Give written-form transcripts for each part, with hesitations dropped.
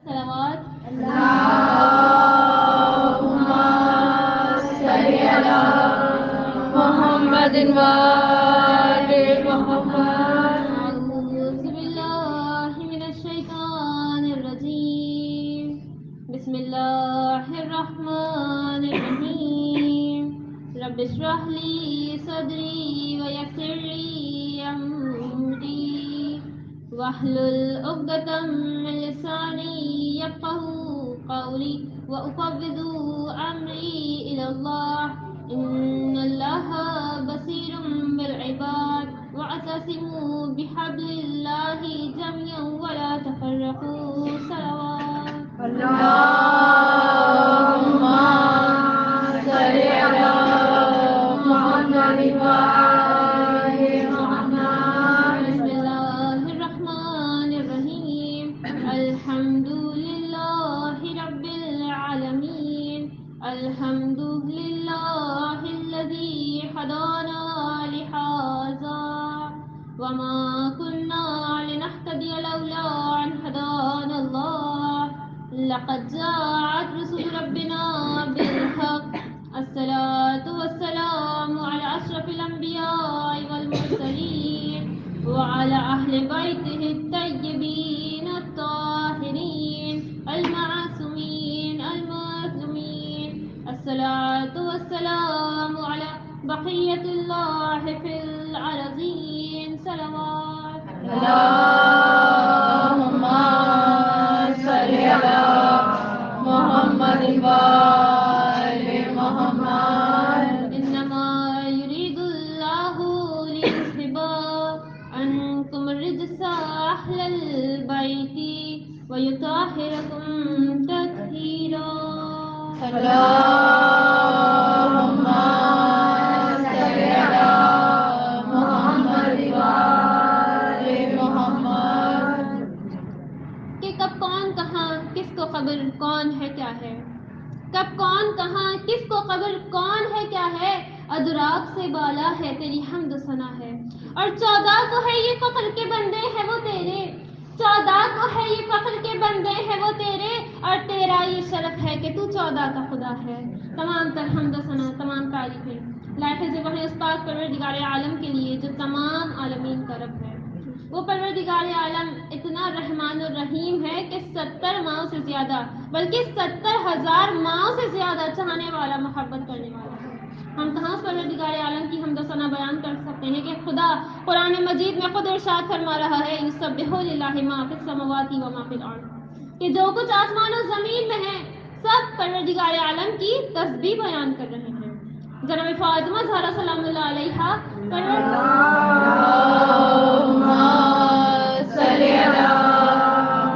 صلوات اللهم صل على محمد وآل محمد. أعوذ بالله من الشيطان الرجيم. بسم الله الرحمن الرحيم. رب اشرح لي صدري ويسر لي أمري واحلل عقدة من لساني يفقهوا قولي وأفوض أمري إلى الله إن الله بصير بالعباد واعتصموا بحبل الله جميعا ولا تفرقوا. صلوات اللهم صل على محمد وآل محمد. بسم الله الرحمن الرحيم. الحمد لله رب العالمين. الحمد لله الذي هدانا لهذا وما كنا لنهتدي لولا أن هدانا الله. لقد جاءت رسل ربنا بالحق. الصلاة والسلام على أشرف الأنبياء والمرسلين وعلى أهل بيته الطيبين الطاهرين المعصومين المظلومين. الصلاة والسلام على بقية الله في الأرضين. صلوات اللهم صل على محمد وآل محمد. إنما يريد الله ليذهب عنكم الرجس أهل البيت ويطهركم تطهيرا. اللهم صل على محمد وآل محمد. کہ کب کون کہاں کس کو خبر کون ہے کیا ہے. کب کون کہاں کس کو خبر کون ہے کیا ہے. ادراک سے بالا ہے تیری حمد و ثنا ہے. اور 14 کو ہے یہ فخر کے بندے ہیں وہ تیرے. 14 کو ہے یہ فخر کے بندے ہیں وہ تیرے. اور تیرا یہ شرف ہے کہ تو 14 کا خدا ہے. تمام تر حمد و ثنا تمام تعریفیں لائق ہے وہی اس پاک پروردگار عالم کے لیے جو تمام عالمین کا رب ہے. وہ پروردگار عالم اتنا رحمان الرحیم ہے کہ 70 ماؤں سے زیادہ بلکہ 70,000 ماؤں سے زیادہ چاہنے والا محبت کرنے والا ہے. ہم کہاں اس پروردگار عالم کی حمد و ثنا بیان کر سکتے ہیں کہ خدا قرآن مجید میں خود ارشاد فرما رہا ہے یسبح للہ ما فی السماوات و ما فی الارض کہ جو کچھ آسمان و زمین میں ہے سب پروردگار عالم کی تسبیح بیان کر رہے ہیں. جناب فاطمہ زہرا سلام اللہ علیہا اللهم صل على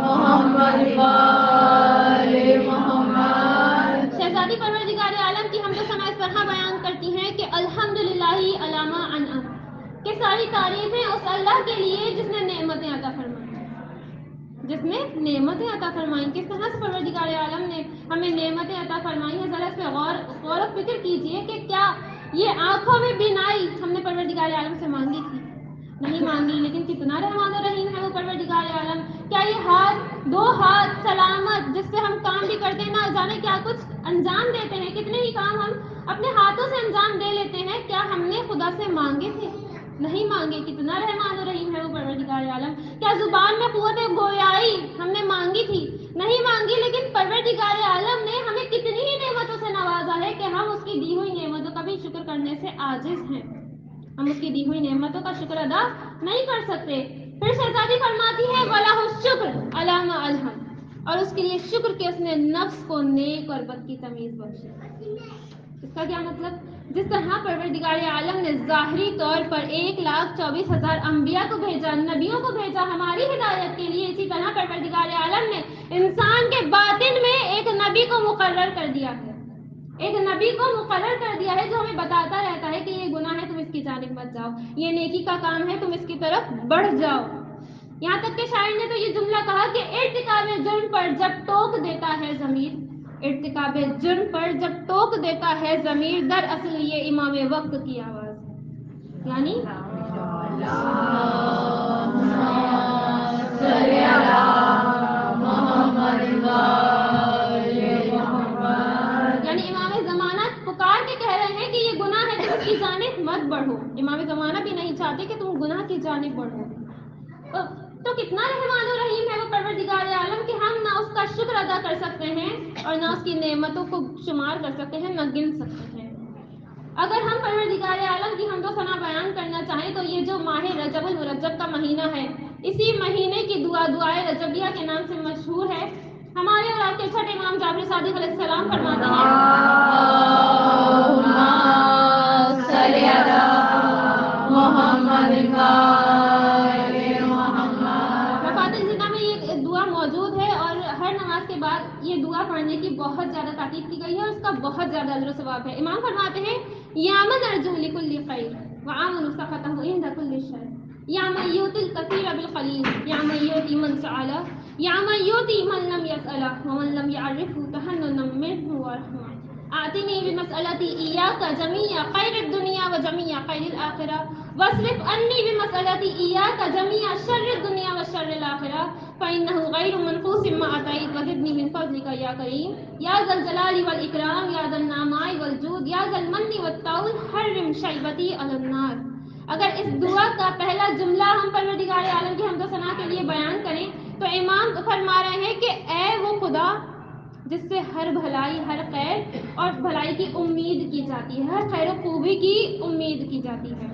محمد وآل محمد. شہزادی پروردگار عالم کی حمد و ثنا اس طرح بیان کرتی ہیں کہ الحمدللہ علی ما انعم کہ ساری تعریفیں اس اللہ کے لیے جس نے نعمتیں عطا فرمائیں. جس نے نعمتیں عطا فرمائیں. کس طرح سے پروردگار عالم نے ہمیں نعمتیں عطا فرمائی ہیں. ذرا اس پہ غور و فکر کیجئے کہ کیا یہ آنکھوں میں بینائی ہم نے پروردگار عالم سے مانگی تھی؟ نہیں مانگی. لیکن کتنا رحمان الرحیم ہے وہ پروردگار عالم. کیا یہ ہاتھ 2 ہاتھ سلامت جس سے ہم کام بھی کرتے ہیں نہ جانے کیا کچھ انجام دیتے ہیں. کتنے ہی کام ہم اپنے ہاتھوں سے انجام دے لیتے ہیں. کیا ہم نے خدا سے مانگے تھے؟ نہیں مانگے. کتنا رحمان الرحیم ہے وہ پروردگار عالم. کیا زبان میں قوت گویائی ہم نے مانگی تھی؟ نہیں مانگی. لیکن پروردگار عالم نے ہمیں کتنی ہی نعمتوں سے نوازا ہے کہ ہم اس کی دی ہوئی نعمتوں کا بھی شکر کرنے سے عاجز ہیں. ہم اس کی دی ہوئی نعمتوں کا شکر ادا نہیں کر سکتے. پھر شہزادی فرماتی ہے وَلَهُ الشُّكْرُ عَلَىٰ مَا أَلْهَمَ اور اس کے لیے شکر کہ اس نے نفس کو نیک اور بد کی تمیز بخشی. اس کا کیا مطلب؟ جس طرح پروردگار عالم نے ظاہری طور پر 1,24,000 انبیاء کو بھیجا نبیوں کو بھیجا ہماری ہدایت کے لیے اسی طرح پروردگار عالم نے انسان کے باطن میں ایک نبی کو مقرر کر دیا ہے. ایک نبی کو مقرر کر دیا ہے جو ہمیں بتاتا رہتا ہے کہ یہ گناہ ہے تم اس کی جانب مت جاؤ. یہ نیکی کا کام ہے تم اس کی طرف بڑھ جاؤ. یہاں تک کہ شاعر نے تو یہ جملہ کہا کہ ارتکاب جرم پر جب ٹوک دیتا ہے ضمیر ارتکاب جرم پر جب ٹوک دیتا ہے ضمیر دراصل یہ امام وقت کی آواز ہے. یعنی صلی اللہ محمد بڑھو. امام زمانہ بھی نہیں چاہتے کہ تم گناہ کی جانب بڑھو. تو کتنا رحمان و رحیم ہے وہ پروردگار عالم کہ ہم نہ اس کا شکر ادا کر سکتے ہیں اور نہ اس کی نعمتوں کو شمار کر سکتے ہیں، نہ گن سکتے ہیں. اگر ہم پروردگار عالم کی حمد و ثنا بیان کرنا چاہیں تو یہ جو ماہ رجب المرجب کا مہینہ ہے، اسی مہینے کی دعائے رجبیہ کے نام سے مشہور ہے. ہمارے اور آپ کے چھٹے امام جعفر صادق علیہ السلام فرماتے ہیں وفات الزنا میں یہ دعا موجود ہے اور ہر نماز کے بعد یہ دعا پڑھنے کی بہت زیادہ تاکید کی گئی ہے اور اس کا بہت زیادہ اجر و ثواب ہے. امام فرماتے ہیں یا من ارجو لکل خیر وعامل سخطہ عند کل شر، یا من یؤتی الکثیر بالقلیل، یا من یؤتی من سأل، یا من یؤتی من لم یسأل ومن لم یعرفه تحننا منه ورحمہ. آتنی بمسألتی ایاک جمیع خیر الدنیا و جمیع خیر الآخرہ واصرف عنی بمسألتی ایاک جمیع شر الدنیا و شر الآخرہ فإنه غیر منقوص ما أتیت وزدنی من فضلک یا کریم یا ذا الجلال والإکرام یا ذا النعماء والجود یا ذا المن والطول حرم شیبتی علی النار. اگر اس دعا کا پہلا جملہ ہم پروردگار عالم کی حمد و ثنا کے لیے بیان کریں تو امام فرما رہے ہیں کہ اے وہ خدا جس سے ہر بھلائی، ہر خیر اور بھلائی کی امید کی جاتی ہے، ہر خیر و خوبی کی امید کی جاتی ہے.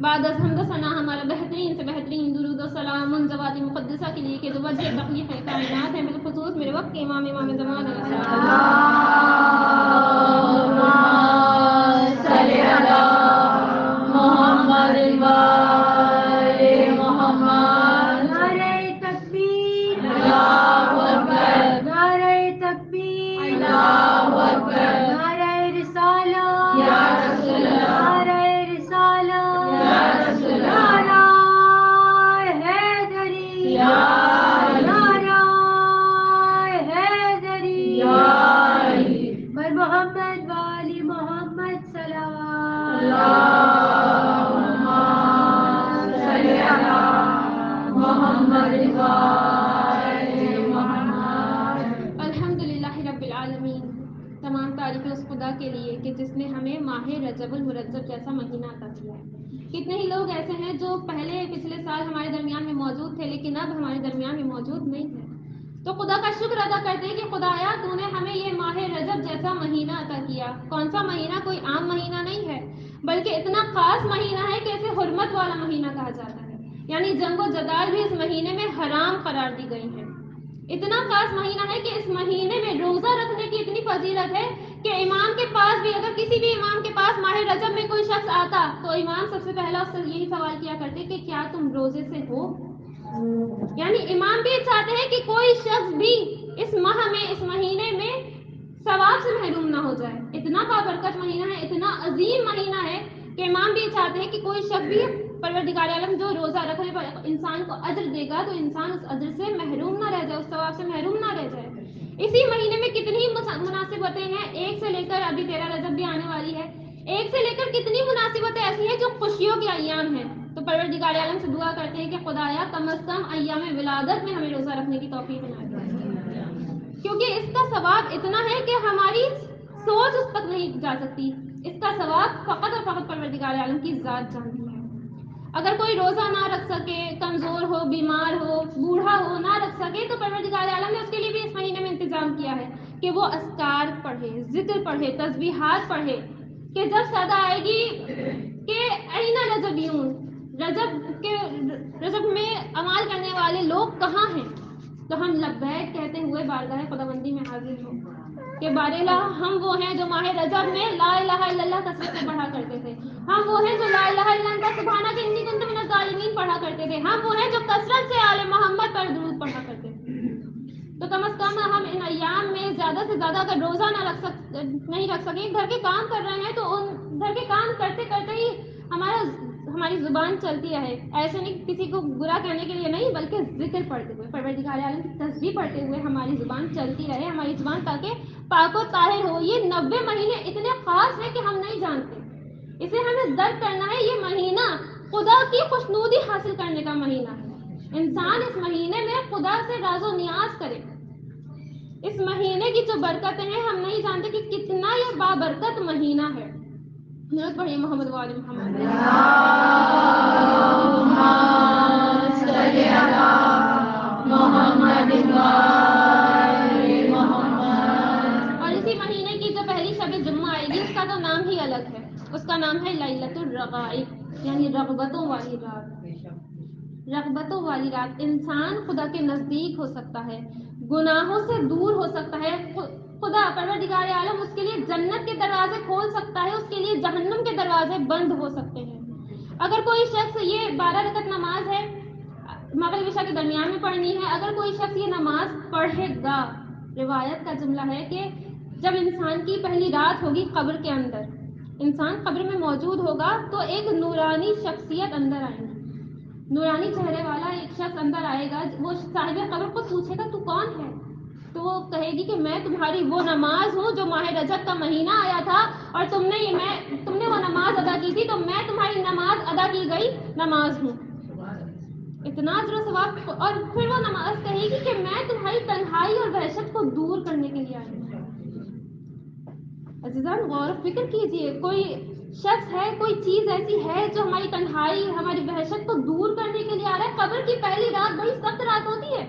بعد از حمد و ثنا ہمارا بہترین سے بہترین درود و سلام ان ذوات مقدسہ کے لیے کہ جو وجہ تخلیق کائنات ہے، بالخصوص میرے وقت کے امام زمان علیہ کے لیے کہ جس نے ہمیں ماہ رجب المرجب جیسا مہینہ عطا کیا ہے. کتنے ہی لوگ ایسے ہیں جو پچھلے سال ہمارے درمیان میں موجود تھے لیکن اب ہمارے درمیان میں موجود نہیں ہے. تو خدا کا شکر ادا کرتے ہیں کہ خدایا تو نے ہمیں یہ ماہ رجب جیسا مہینہ عطا کیا. کون سا مہینہ؟ کوئی عام مہینہ نہیں ہے بلکہ اتنا خاص مہینہ ہے کہ اسے حرمت والا مہینہ کہا جاتا ہے. یعنی جنگ و جدال بھی اس مہینے میں حرام قرار دی گئی ہے. اتنا خاص مہینہ ہے کہ اس مہینے میں روزہ رکھنے کی اتنی فضیلت ہے کہ امام کے پاس بھی، اگر کسی بھی امام کے پاس ماہ رجب میں کوئی شخص آتا تو امام سب سے پہلا اس سے یہی سوال کیا کرتے کہ کیا تم روزے سے ہو. یعنی امام بھی چاہتے ہیں کہ کوئی شخص بھی اس ماہ میں، اس مہینے میں ثواب سے محروم نہ ہو جائے. اتنا بابرکت مہینہ ہے، اتنا عظیم مہینہ ہے کہ امام بھی چاہتے ہیں کہ کوئی شخص بھی، پروردگار عالم جو روزہ رکھنے پر انسان کو اجر دے گا تو انسان اس اجر سے محروم نہ رہ جائے، اس ثواب سے محروم نہ رہ جائے. اسی مہینے میں کتنی مناسبتیں ہیں، ایک سے لے کر ابھی 13 رجب بھی آنے والی ہے، ایک سے لے کر کتنی مناسبتیں ایسی ہیں جو خوشیوں کے ایام ہیں. تو پروردگار عالم سے دعا کرتے ہیں کہ خدایا کم از کم ایام ولادت میں ہمیں روزہ رکھنے کی توفیق عنایت فرما، کیونکہ اس کا ثواب اتنا ہے کہ ہماری سوچ اس تک نہیں جا سکتی. اس کا ثواب فقط اور فقط پروردگار عالم کی ذات جانتی ہے. اگر کوئی روزہ نہ رکھ سکے، کمزور ہو، بیمار ہو، بوڑھا ہو، نہ رکھ سکے تو پروردگار عالم نے اس کے لیے بھی اس مہینے میں انتظام کیا ہے کہ وہ اذکار پڑھے، ذکر پڑھے، تسبیحات پڑھے، کہ جب صدا آئے گی کہ اینا رجبیون، رجب میں عمال کرنے والے لوگ کہاں ہیں، تو ہم لبیک کہتے ہوئے بارگاہ خداوندی میں حاضر ہوں کہ بارے ہم وہ ہیں جو ماہ رجب میں لا الہ الا اللہ کثرت سے پڑھا کرتے تھے. ہم وہ ہیں جو لا الہ الا اللہ سبحانک انی کنت من الظالمین پڑھا کرتے تھے. ہم وہ ہیں جو کثرت سے آل محمد پر درود پڑھا کرتے تھے. تو کم از کم ہم ان ایام میں زیادہ سے زیادہ اگر روزہ نہیں رکھ سکیں، گھر کے کام کر رہے ہیں تو ان گھر کے کام کرتے کرتے ہی ہماری زبان چلتی رہے. ایسے نہیں کسی کو برا کہنے کے لیے نہیں، بلکہ ذکر پڑھتے ہوئے، پروردگار عالم کی تسبیح پڑھتے ہوئے ہماری زبان چلتی رہے، ہماری زبان تاکہ پاک و طاہر ہو. یہ 90 مہینے اتنے خاص ہیں کہ ہم نہیں جانتے. اسے ہمیں درک کرنا ہے. یہ مہینہ خدا کی خوشنودی حاصل کرنے کا مہینہ ہے. انسان اس مہینے میں خدا سے راز و نیاز کرے. اس مہینے کی جو برکتیں ہیں ہم نہیں جانتے کہ کتنا یہ بابرکت مہینہ ہے. درود پڑھیے محمد وآل محمد. اور اسی مہینے کی جو پہلی شب جمعہ آئے گی اس کا تو نام ہی الگ ہے. اس کا نام ہے لیلۃ الرغائب، یعنی رغبتوں والی رات. رغبتوں والی رات. انسان خدا کے نزدیک ہو سکتا ہے، گناہوں سے دور ہو سکتا ہے. خدا پروردگار عالم اس کے لیے جنت کے دروازے کھول سکتا ہے، اس کے لیے جہنم کے دروازے بند ہو سکتے ہیں. اگر کوئی شخص یہ 12 رکعت نماز ہے مغرب عشاء کے درمیان میں پڑھنی ہے، اگر کوئی شخص یہ نماز پڑھے گا، روایت کا جملہ ہے کہ جب انسان کی پہلی رات ہوگی قبر کے اندر، انسان قبر میں موجود ہوگا تو ایک نورانی شخصیت اندر آئے گی، نورانی چہرے والا ایک شخص اندر آئے گا. وہ صاحب قبر کو پوچھے گا تو کون ہے؟ تو وہ کہے گی کہ میں تمہاری وہ نماز ہوں جو ماہ رجب کا مہینہ آیا تھا اور تم نے وہ نماز ادا کی تھی، تو میں تمہاری نماز ادا کی گئی نماز ہوں. اتنا اجر و ثواب. اور پھر وہ نماز کہے گی کہ میں تمہاری تنہائی اور وحشت کو دور کرنے کے لیے آئی ہوں. عزیزان غور و فکر کیجئے، کوئی شخص ہے، کوئی چیز ایسی ہے جو ہماری تنہائی، ہماری وحشت کو دور کرنے کے لیے آ رہا ہے. قبر کی پہلی رات بڑی سخت رات ہوتی ہے،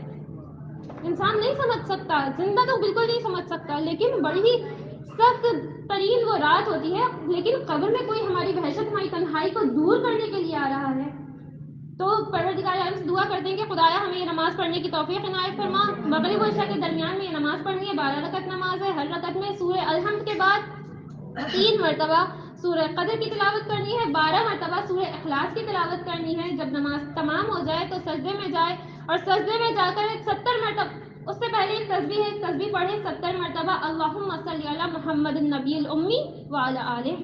انسان نہیں سمجھ سکتا، زندہ تو بالکل نہیں سمجھ سکتا، لیکن بڑی ہی سخت ترین وہ رات ہوتی ہے. لیکن قبر میں کوئی ہماری وحشت، ہماری تنہائی کو دور کرنے کے لیے آ رہا ہے تو پروردگار عالم سے دعا کرتے ہیں کہ خدایا ہمیں یہ نماز پڑھنے کی توفیق عنایت فرما. مغرب و عشاء کے درمیان میں یہ نماز پڑھنی ہے. 12 رکعت نماز ہے. ہر رکعت میں سورہ الحمد کے بعد 3 مرتبہ سورہ قدر کی تلاوت کرنی ہے. 12 مرتبہ سورہ اخلاص کی تلاوت کرنی ہے. جب نماز تمام ہو جائے تو سجدے میں جائے اور سجدے میں جا کر 70 مرتبہ، اس سے پہلے ایک تسبیح پڑھے 70 مرتبہ اللہم صلی علی محمد النبی الامی وعلی آلہ،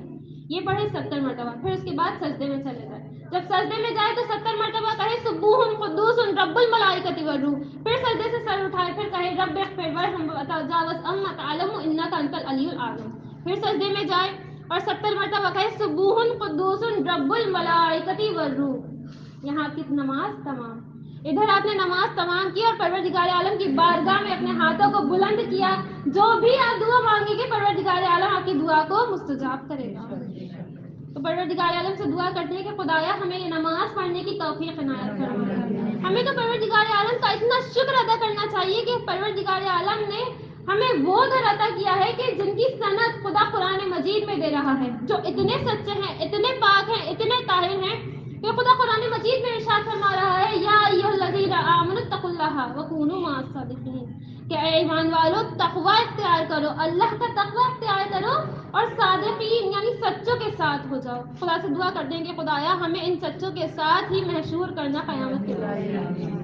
یہ پڑھے 70 مرتبہ. پھر اس کے بعد سجدے میں چلے جائے. جب سجدے میں جائے تو 70 مرتبہ کہے سبوح قدوس رب الملائکۃ والروح. پھر سجدے سے سر اٹھائے، پھر کہے رب اغفر وارحم وتجاوز عما تعلم انک انت العلی الاعظم. پھر سجدے میں جائے اور 70 مرتبہ کہے سبوح قدوس رب الملائکۃ والروح. یہاں آپ کی نماز تمام. ادھر آپ نے نماز تمام کی اور پروردگار عالم کی بارگاہ میں اپنے ہاتھوں کو بلند کیا. جو بھی آپ دعا مانگیں گے پروردگار عالم آپ کی دعا کو مستجاب کرے گا. تو پروردگار عالم سے دعا کرتے ہیں کہ خدایا ہمیں یہ نماز پڑھنے کی توفیق عنایت فرما. ہمیں تو پروردگار عالم کا اتنا شکر ادا کرنا چاہیے کہ پروردگار عالم نے ہمیں وہ در عطا کیا ہے کہ جن کی سند خدا قرآن مجید میں دے رہا ہے، جو اتنے سچے ہیں، اتنے پاک ہیں، اتنے طاہر ہیں کہ خدا قرآن مجید میں ارشاد فرما رہا ہے یا ایھا الذین آمنوا اتقوا اللہ وکونوا مع الصادقین، کہ اے ایمان والو تقوی اختیار کرو، اللہ کا تقوی اختیار کرو اور صادقین یعنی سچوں کے ساتھ ہو جاؤ. خدا سے دعا کرتے ہیں کہ خدایا ہمیں ان سچوں کے ساتھ ہی محشور کرنا قیامت کے دن.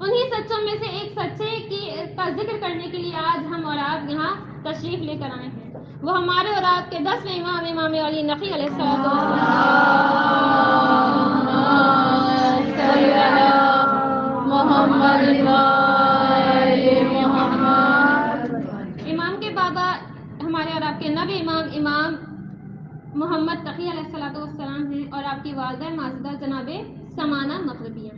انہی سچوں میں سے ایک سچے کا ذکر کرنے کے لیے آج ہم اور آپ یہاں تشریف لے کر آئے ہیں. وہ ہمارے اور آپ کے 10ویں امام، امام علی نقی علیہ السلام. امام کے بابا ہمارے اور آپ کے نب امام محمد تقی علیہ السلام ہیں اور آپ کی والدہ ماجدہ جناب سمانہ مغربیہ.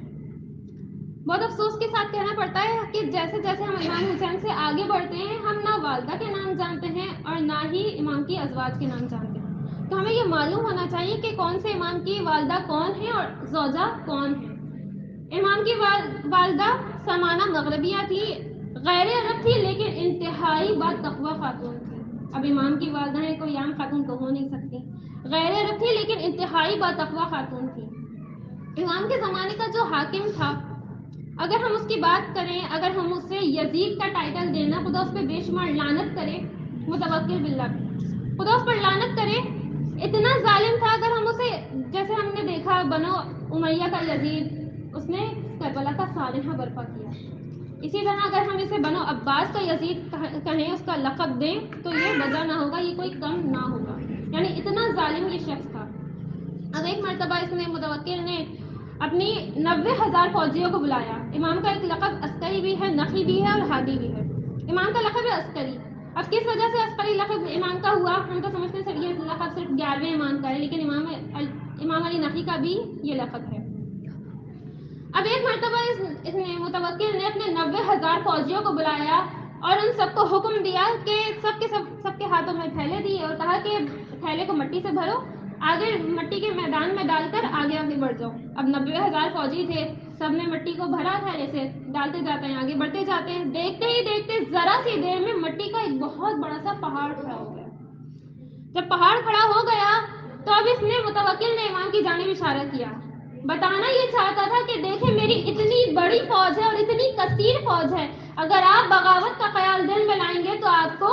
بہت افسوس کے ساتھ کہنا پڑتا ہے کہ جیسے جیسے ہم امام حسین سے آگے بڑھتے ہیں ہم نہ والدہ کے نام جانتے ہیں اور نہ ہی امام کی ازواج کے نام جانتے ہیں. تو ہمیں یہ معلوم ہونا چاہیے کہ کون سے امام کی والدہ کون ہے اور زوجہ کون ہے. امام کی والدہ سمانہ مغربیہ تھی، غیر عرب تھی لیکن انتہائی با تقوی خاتون تھی. اب امام کی والدہ ہیں کوئی عام خاتون تو ہو نہیں سکتی. غیر عرب تھی لیکن انتہائی با تقوی خاتون تھی. امام کے زمانے کا جو حاکم تھا، اگر ہم اس کی بات کریں، اگر ہم اسے یزید کا ٹائٹل دینا، خدا اس پہ بے شمار لعنت کرے، متوکل باللہ، خدا اس پر لعنت کرے، اتنا ظالم تھا. اگر ہم اسے جیسے ہم نے دیکھا بنو امیہ کا یزید، اس نے کربلا کا سانحہ برپا کیا. اسی طرح اگر ہم اسے بنو عباس کا یزید کہیں، اس کا لقب دیں تو یہ وجہ نہ ہوگا، یہ کوئی کم نہ ہوگا. یعنی اتنا ظالم یہ شخص تھا. اب ایک مرتبہ اس نے متوکل نے اپنی 90,000 فوجیوں کو بلایا. امام کا ایک لقب عسکری بھی ہے، نقی بھی ہے اور ہادی بھی ہے. امام کا لقب ہے عسکری. اب کس وجہ سے عسکری لقب امام کا ہوا؟ ہم تو سمجھتے ہیں یہ لقب صرف 11ویں امام کا ہے، لیکن امام علی نقی کا بھی یہ لقب ہے. اب ایک مرتبہ اس نے متوکل نے اپنے 90,000 فوجیوں کو بلایا اور ان سب کو حکم دیا کہ سب کے ہاتھوں ہاتھوں میں تھیلے دیے اور کہا کہ تھیلے کو مٹی سے بھرو، آگے مٹی کے میدان میں ڈال کر آگے بڑھ جاؤ۔ اب 90,000 فوجی تھے، سب نے مٹی کو بھرا تھیلے سے، ڈالتے جاتے ہیں، آگے بڑھتے جاتے ہیں۔ دیکھتے ہی دیکھتے ذرا سی دیر میں مٹی کا ایک بہت بڑا سا پہاڑ کھڑا ہو گیا۔ جب پہاڑ کھڑا ہو گیا تو اب اس نے متوکل نے امام کی جانب اشارہ کیا، بتانا یہ چاہتا تھا کہ دیکھیں میری اتنی بڑی فوج ہے اور اتنی کثیر فوج ہے، اگر آپ بغاوت کا خیال دل میں لائیں گے تو آپ کو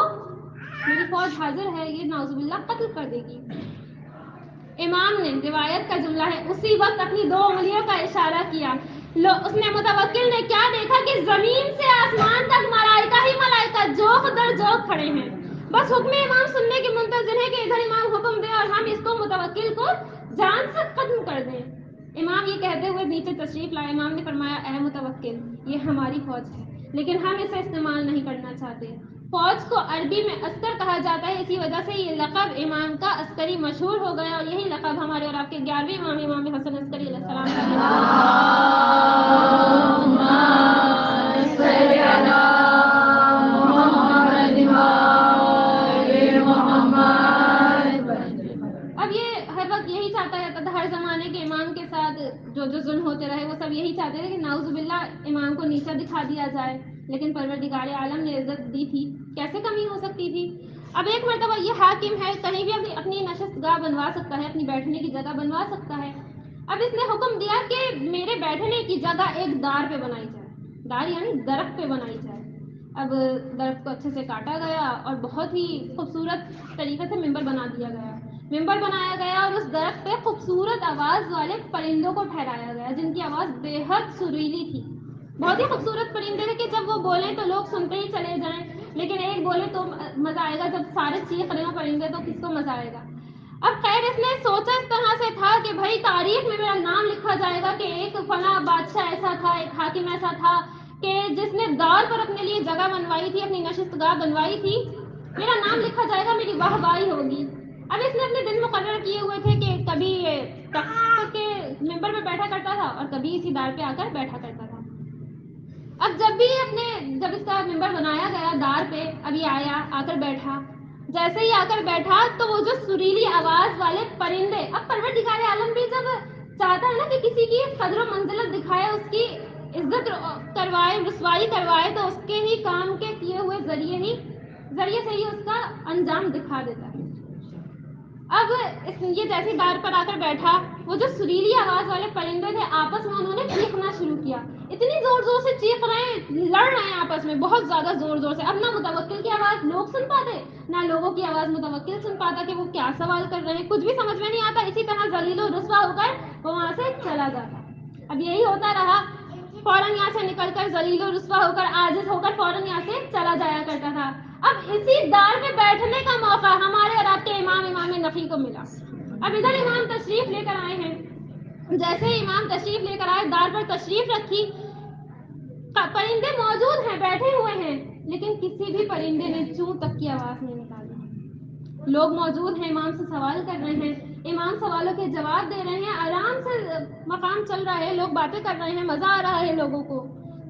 میری فوج حاضر ہے، یہ نعوذ باللہ قتل کر دے گی۔ امام نے، روایت کا جملہ ہے، اسی وقت اپنی 2 انگلیوں کا اشارہ کیا۔ اس نے متوکل نے کیا دیکھا کہ زمین سے آسمان تک ملائکہ ہی ملائکہ جوق در جوق کھڑے ہیں۔ بس حکم امام سننے کے منتظر ہے کہ ادھر امام حکم دے اور ہم اس کو متوکل کو جان سے ختم کر دیں۔ امام یہ کہتے ہوئے نیچے تشریف لائے۔ امام نے فرمایا اے متوکل، یہ ہماری فوج ہے لیکن ہم اسے استعمال نہیں کرنا چاہتے۔ فوج کو عربی میں عسکر کہا جاتا ہے، اسی وجہ سے یہ لقب امام کا عسکری مشہور ہو گیا اور یہی لقب ہمارے اور آپ کے 11ویں امام امام حسن عسکری علیہ السلام کا اب یہ ہر وقت یہی چاہتا رہتا تھا، ہر زمانے کے امام کے ساتھ جو ظلم ہوتے رہے وہ سب یہی چاہتے تھے کہ نعوذ باللہ امام کو نیچا دکھا دیا جائے، لیکن پروردگار عالم نے عزت دی تھی، کیسے کمی ہو سکتی تھی۔ اب ایک مرتبہ یہ حاکم ہے، کہیں بھی اپنی نشست گاہ بنوا سکتا ہے، اپنی بیٹھنے کی جگہ بنوا سکتا ہے۔ اب اس نے حکم دیا کہ میرے بیٹھنے کی جگہ ایک دار پہ بنائی جائے، دار یعنی درخت پہ بنائی جائے۔ اب درخت کو اچھے سے کاٹا گیا اور بہت ہی خوبصورت طریقے سے ممبر بنا دیا گیا، ممبر بنایا گیا اور اس درخت پہ خوبصورت آواز والے پرندوں کو ٹھہرایا گیا جن کی آواز بے حد سریلی تھی۔ بہت ہی خوبصورت پرندے تھے کہ جب وہ بولیں تو لوگ سنتے ہی چلے جائیں، لیکن ایک بولے تو مزہ آئے گا، جب سارے چیخ رہے ہوں پرندے تو کس کو مزہ آئے گا۔ اب خیر اس نے سوچا اس طرح سے تھا کہ بھائی تاریخ میں میرا نام لکھا جائے گا کہ ایک فلاں بادشاہ ایسا تھا، ایک حاکم ایسا تھا کہ جس نے دار پر اپنے لیے جگہ بنوائی تھی، اپنی نشست گاہ بنوائی تھی، میرا نام لکھا جائے گا، میری واہ واہی ہوگی۔ اب اس نے اپنے دن مقرر کیے ہوئے تھے کہ کبھی تخت کے ممبر پہ بیٹھا کرتا تھا اور کبھی اسی دار پہ آ کر بیٹھا کرتا تھا۔ اب جب اس کا ممبر بنایا گیا دار پہ، اب یہ آیا، آ کر بیٹھا، جیسے ہی آ کر بیٹھا تو وہ جو سریلی آواز والے پرندے، اب پروردگار عالم بھی جب چاہتا ہے نا کہ کسی کی قدر و منزلت دکھائے، اس کی عزت کروائے، رسوائی کروائے، تو اس کے ہی کام کے کیے ہوئے ذریعے سے ہی اس کا انجام دکھا دیتا ہے۔ اب یہ جیسی دار پر آ کر بیٹھا، وہ جو سریلی آواز والے پرندے تھے آپس میں انہوں نے چیخنا شروع کیا، اتنی زور زور سے چیخ رہے ہیں، لڑ رہے ہیں آپس میں بہت زیادہ زور زور سے۔ اب نہ متوکل کی آواز لوگ سن پاتے، نہ لوگوں کی آواز متوکل سن پاتا کہ وہ کیا سوال کر رہے ہیں، کچھ بھی سمجھ میں نہیں آتا۔ اسی طرح ذلیل و رسوا ہو کر وہ وہاں سے چلا جاتا۔ اب یہی ہوتا رہا، فوراً یہاں سے نکل کر ذلیل و رسوا ہو کر عاجز ہو کر فوراً یہاں سے چلا جایا کرتا تھا۔ اب اسی دار پہ بیٹھنے کا موقع ہمارے اور آپ کے امام نفی کو ملا۔ اب ادھر امام تشریف لے کر آئے ہیں، جیسے ہی امام تشریف لے کر آئے، دار پر تشریف رکھی، پرندے موجود ہیں، بیٹھے ہوئے ہیں، لیکن کسی بھی پرندے نے چوں تک کی آواز نہیں نکالی۔ لوگ موجود ہیں، امام سے سوال کر رہے ہیں، امام سوالوں کے جواب دے رہے ہیں، آرام سے مقام چل رہا ہے، لوگ باتیں کر رہے ہیں، مزہ آ رہا ہے لوگوں کو۔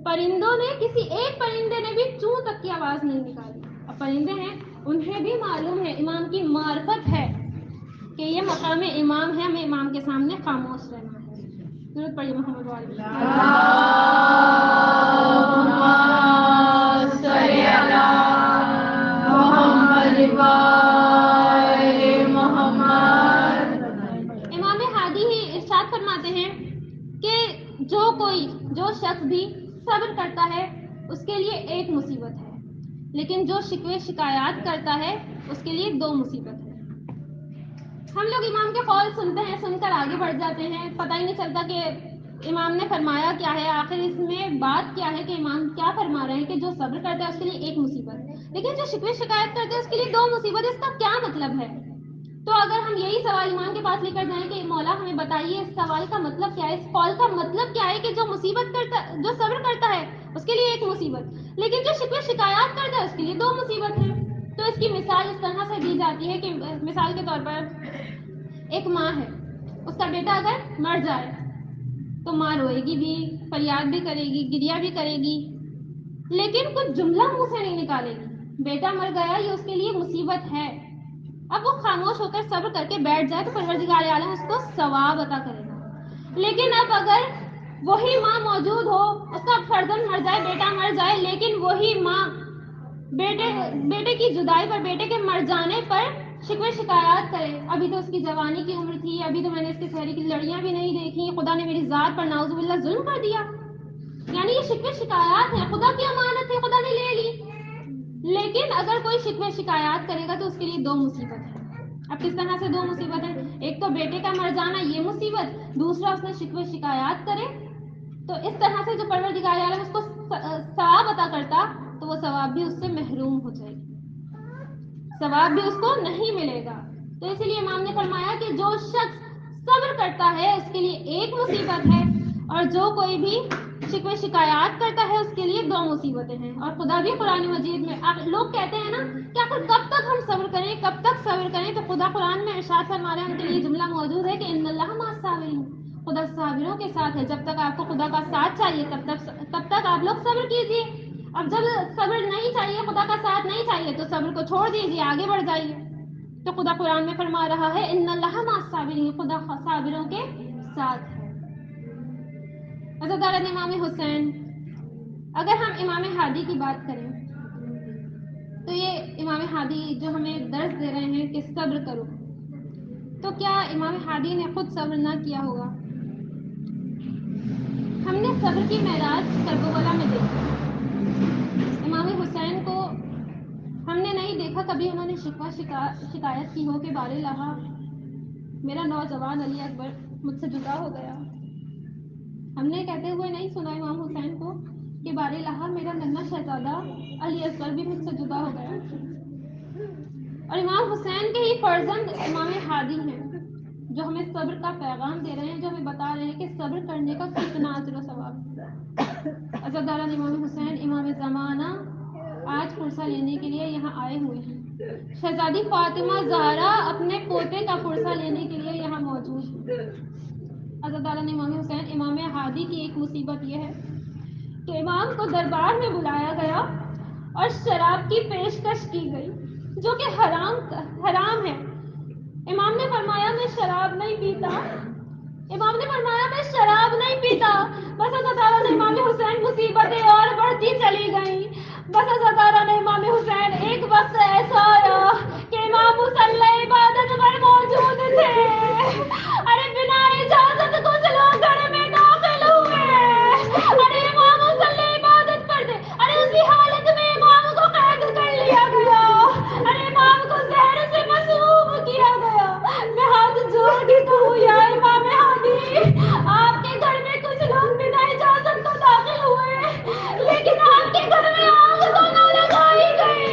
پرندوں نے، کسی ایک پرندے نے بھی چوں تک کی آواز نہیں نکالی۔ اب پرندے ہیں، انہیں بھی معلوم ہے، امام کی معرفت ہے کہ یہ مقام امام ہے، ہمیں امام کے سامنے خاموش رہنا ہے۔ ضرورت پڑی محمد والی امام ہادی ہی ارشاد فرماتے ہیں کہ جو شخص بھی صبر کرتا ہے اس کے لیے ایک مصیبت ہے، لیکن جو شکوے شکایات کرتا ہے اس کے لیے 2 مصیبت ہے۔ ہم لوگ امام کے قول سنتے ہیں، سن کر آگے بڑھ جاتے ہیں، پتہ ہی نہیں چلتا کہ امام نے فرمایا کیا ہے، آخر اس میں بات کیا ہے کہ امام کیا فرما رہے ہیں کہ جو صبر کرتا ہے اس کے لیے 1 مصیبت، لیکن جو شکوے شکایت کرتے ہیں اس کے لیے 2 مصیبت۔ اس کا کیا مطلب ہے؟ تو اگر ہم یہی سوال امام کے پاس لے کر جائیں کہ مولا ہمیں بتائیے اس سوال کا مطلب کیا ہے، اس قول کا مطلب کیا ہے کہ جو صبر کرتا ہے اس کے لیے 1 مصیبت، لیکن جو شکوے شکایات کرتا ہے اس کے لیے 2 مصیبت ہے۔ تو اس کی مثال اس طرح سے دی جاتی ہے کہ مثال کے طور پر ایک ماں ہے، اس کا بیٹا اگر مر جائے تو ماں روئے گی بھی، فریاد بھی کرے گی، گریہ بھی کرے گی، لیکن کچھ جملہ منہ سے نہیں نکالے گی، بیٹا مر گیا یہ اس کے لیے مصیبت ہے، اب وہ خاموش ہو کر صبر کر کے بیٹھ جائے تو پروردگار عالم اس کو ثواب عطا کرے گا۔ لیکن اب اگر وہی ماں موجود ہو، اس کا فرزند مر جائے، بیٹا مر جائے، لیکن وہی ماں بیٹے کی جدائی پر، بیٹے کے مر جانے پر شکوے شکایات کرے، ابھی تو اس کی جوانی کی عمر تھی، ابھی تو میں نے اس کے چہرے کی لڑیاں بھی نہیں دیکھی، خدا نے میری ذات پر نعوذ باللہ ظلم کر دیا، یعنی یہ شکوے شکایات ہیں، خدا کی امانت ہے، خدا نے لے لی۔ لیکن اگر کوئی شکوے شکایات کرے گا تو اس کے لیے دو مصیبت ہے۔ اب کس طرح سے دو مصیبت ہے؟ ایک تو بیٹے کا مر جانا یہ مصیبت، دوسرا اس نے شکوے شکایات کرے، تو اس طرح سے جو پروردگار عالم اس کو ثواب عطا کرتا تو وہ ثواب بھی اس سے محروم ہو جائے گی، ثواب بھی اس کو نہیں ملے گا۔ تو اسی لیے امام نے فرمایا کہ جو شخص صبر کرتا ہے اس کے لیے ایک مصیبت ہے، اور جو کوئی بھی شکوے شکایات کرتا ہے اس کے لیے دو مصیبتیں ہیں۔ اور خدا بھی قرآن مجید میں، لوگ کہتے ہیں نا کہ آخر کب تک ہم صبر کریں، کب تک صبر کریں، تو خدا قرآن میں ارشاد فرما رہے ہیں، ان کے لیے جملہ موجود ہے کہ ان اللہ مع الصابرین، خدا صابروں کے ساتھ ہے۔ جب تک آپ کو خدا کا ساتھ چاہیے تب تک آپ لوگ صبر کیجیے، اب جب صبر نہیں چاہیے، خدا کا ساتھ نہیں چاہیے، تو صبر کو چھوڑ دیجیے، آگے بڑھ جائیے۔ تو خدا قرآن میں فرما رہا ہے ان اللہ مع الصابرین، خدا صابروں کے ساتھ ہے۔ حضرت امام حسین، اگر ہم امام ہادی کی بات کریں تو یہ امام ہادی جو ہمیں درس دے رہے ہیں کہ صبر کرو، تو کیا امام ہادی نے خود صبر نہ کیا ہوگا؟ ہم نے صبر کی معراج کربلا میں دیکھی، امام حسین کو ہم نے نہیں دیکھا کبھی انہوں نے شکوہ شکایت کی ہو کہ بار الہا میرا نوجوان علی اکبر مجھ سے جدا ہو گیا، ہم نے کہتے ہوئے نہیں سنا امام حسین کو کہ بار الہا میرا ننھا شہزادہ علی اکبر بھی مجھ سے جدا ہو گیا۔ اور امام حسین کے ہی فرزند امام ہادی ہیں جو ہمیں صبر کا پیغام دے رہے ہیں، جو ہمیں بتا رہے ہیں کہ صبر کرنے کا کتنا اجر و ثواب ہے۔ عزاداران امام حسین امام زمانہ آج پرسہ لینے کے لیے یہاں آئے ہوئے ہیں، شہزادی فاطمہ زہرا اپنے پوتے کا پرسہ لینے کے لیے یہاں موجود ہے۔ عزاداران امام حسین، امام ہادی کی ایک مصیبت یہ ہے کہ امام کو دربار میں بلایا گیا اور شراب کی پیشکش کی گئی جو کہ حرام ہے۔ امام نے فرمایا میں شراب نہیں پیتا، امام نے فرمایا میں شراب نہیں پیتا، بس عزاداران امام حسین مصیبتیں اور بڑھتی چلی گئیں، بس عزاداران امام حسین ایک وقت ایسا آیا کہ امام مصلی عبادت پر موجود تھے، ارے بنا اجازت کچھ لوگ گھر میں داخل ہوئے، ارے امام مصلی عبادت پر تھے، ارے اسی حالت میں امام کو قید کر لیا گیا، ارے امام کو زہر سے مسموم کیا گیا۔ میں ہاتھ جوڑ کے کہوں یا امام ہادی، آپ کے گھر میں کچھ لوگ بنا اجازت تو داخل ہوئے لیکن آپ کے گھر میں آگ تو نہ لگائی گئی،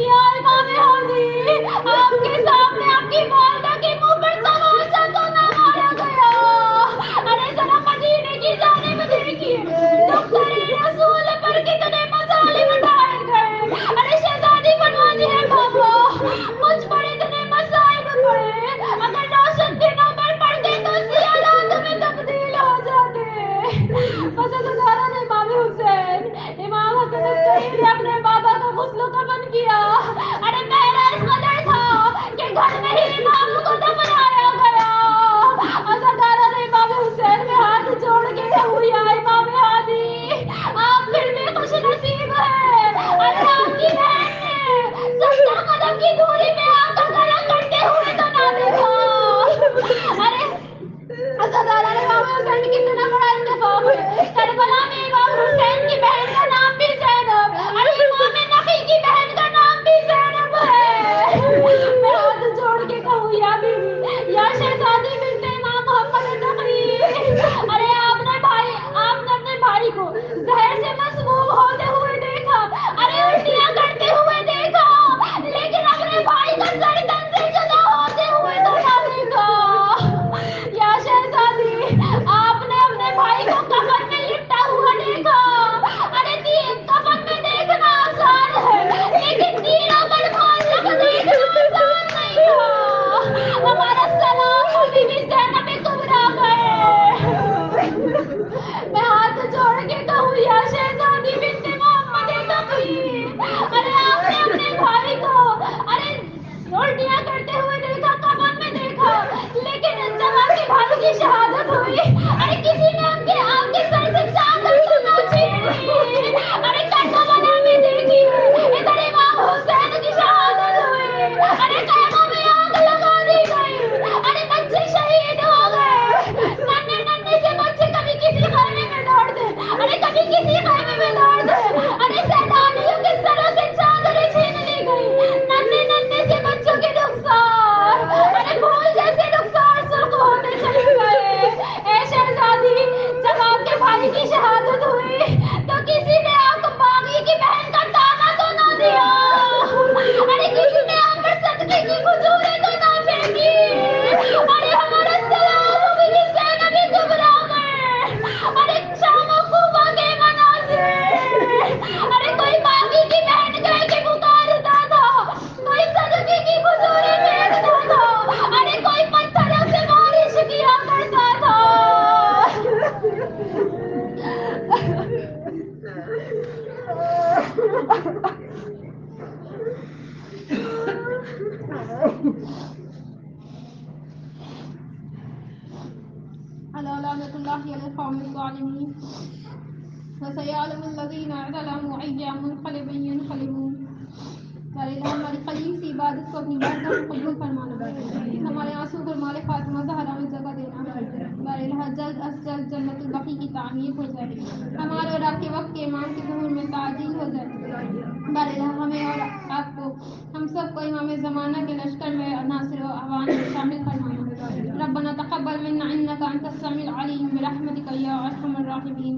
یا امام ہادی آپ کے سامنے آپ کی والدہ کے منہ پر تماچا تو نہ مارا گیا، ارے ذرا مدینے کی جانب دیکھیے دختر رسول پر کتنے مظالم ڈھائے گئے، ارے شہزادی فرماتی ہے بابا مجھ پر اتنے مصائب پڑے، اگر روشن دنوں پر پڑتے تو سیاہ رات میں تبدیل ہو جاتے۔ بس عزاداران امام حسین، امام حسن السعید نے اپنے بابا کا غسل و کفن کیا، ارے پہرا اس قدر تھا کہ گھر میں ہی امام کو دفنایا گیا۔ عزاداران امام حسین میں ہاتھ جوڑ کے کہوں یا امام ہادی آپ پھر بھی خوش نصیب ہیں، ارے آپ کی بہن نے 70 قدم کی دوری پہ آپ کا گلا کرتے ہوئے تو نہ دیکھا، ارے عزاداران امام حسین کتنا بڑا اتفاق ہے، کربلا میں امام حسین کی بہن کا نام بھی زینب، ارے امام نقی کی بہن کا نام بھی زینب ہے۔ میں ہاتھ جوڑ کے کہوں یا بیوی، یا شہزادی بنت امام محمد نقی، ارے آپ نے اپنے بھائی کو زہر سے مسموم ہوتے ہوئے دیکھا، ارے الٹیاں کرتے ہوئے دیکھا، لیکن اپنے بھائی کا سر تن سے جدا ہوتے ہوئے تو نہ دیکھا۔ یا شہزادی آپ نے اپنے بھائی کو کفن میں لپٹا ہوا دیکھا، ألا لعنة الله على القوم الظالمين وسيعلم الذين ظلموا أي منقلب ينقلبون. ہماری قریب سی عبادت کو اپنی بارگاہ میں قبول فرمانا، ہمارے آنسو پر مال فاطمہ زہرا میں جگہ دینا، بارالہ جلد از جلد جنت البقیع کی تعمیر ہو جائے، ہمارے اور آپ کے وقت کے امام کے ظہور میں تعجیل ہو جائے، بارالہ ہمیں اور آپ کو ہم سب کو امام زمانہ کے لشکر میں ناصر و اعوان میں شامل فرمانا. ربنا تقبل منا انك انت السميع العليم برحمتك يا ارحم الراحمين.